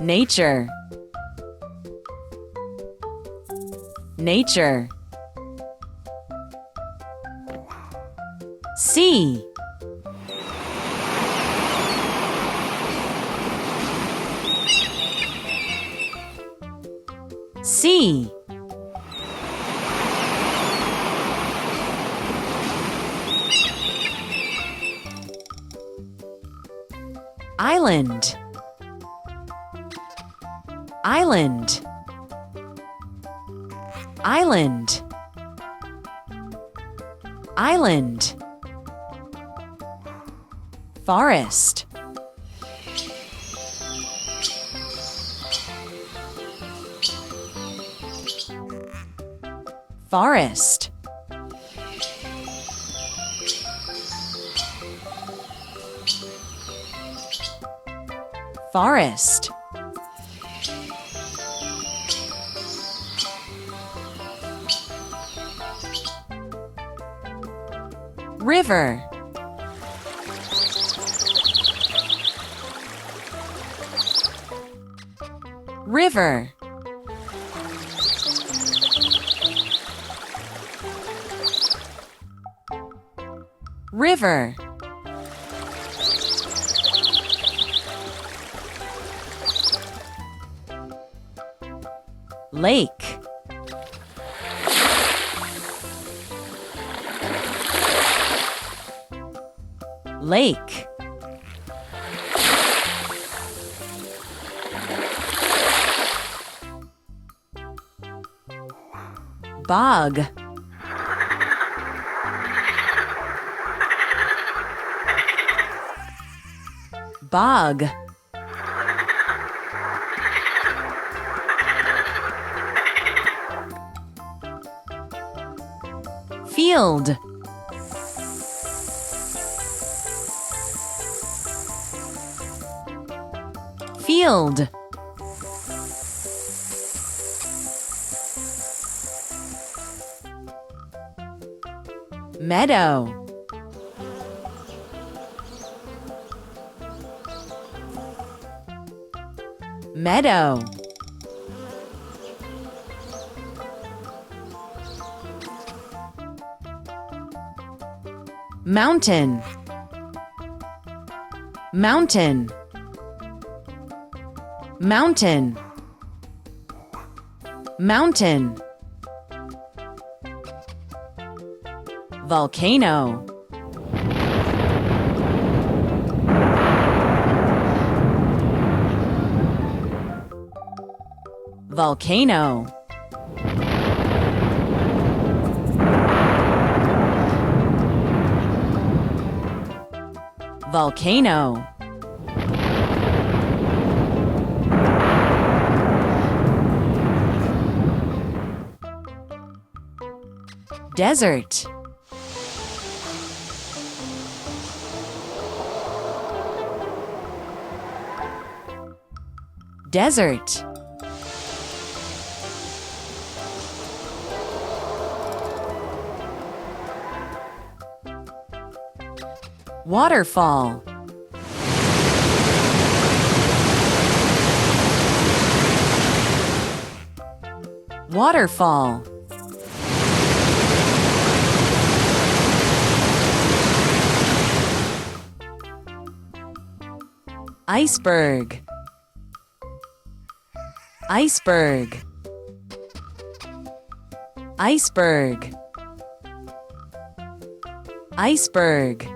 Nature. Nature. Sea. Sea. Island. Island. Island. Island. Forest. Forest. Forest. River. River. River. Lake. Lake. Bog. Bog. Field. Field. Meadow. Meadow. Mountain. Mountain. Mountain. Mountain. Volcano. Volcano. Volcano. Desert. Desert. Waterfall. Waterfall. Iceberg. Iceberg. Iceberg. Iceberg.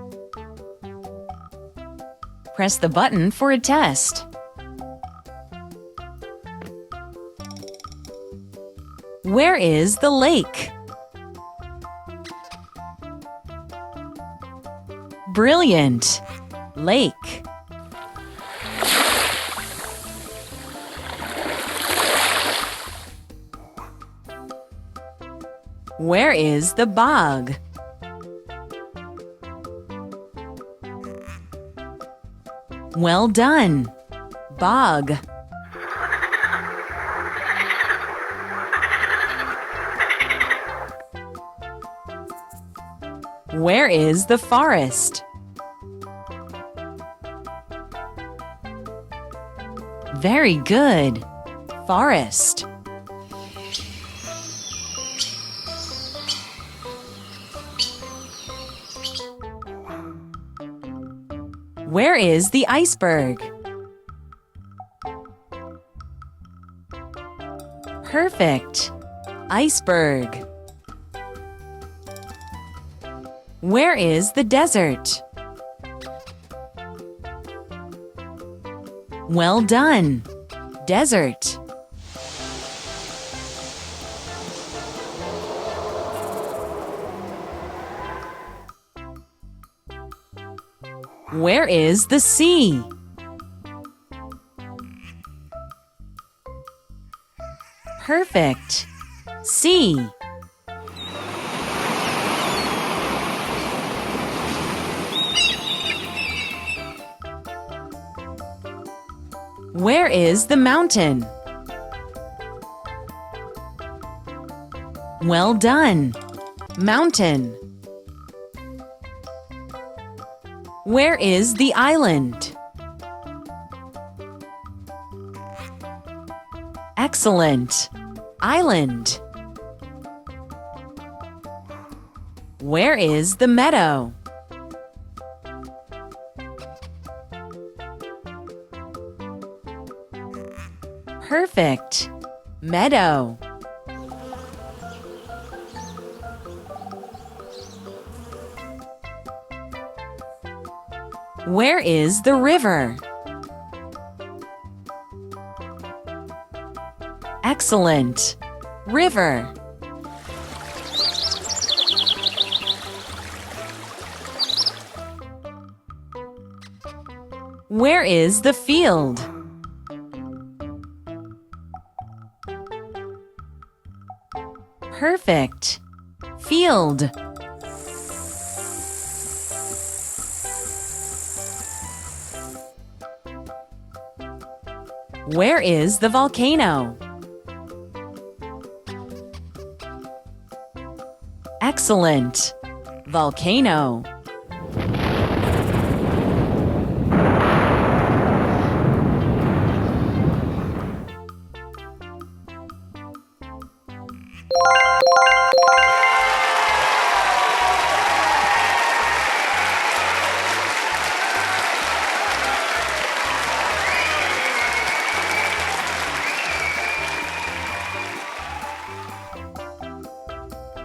Press the button for a test. Where is the lake? Brilliant! Lake. Where is the bog? Well done! Bog. Where is the forest? Very good. Forest. Where is the iceberg? Perfect. Iceberg. Where is the desert? Well done. Desert. Where is the sea? Perfect. Sea. Where is the mountain? Well done. Mountain. Where is the island? Excellent. Island. Where is the meadow? Perfect. Meadow. Where is the river? Excellent. River. Where is the field? Perfect. Field. Where is the volcano? Excellent. Volcano.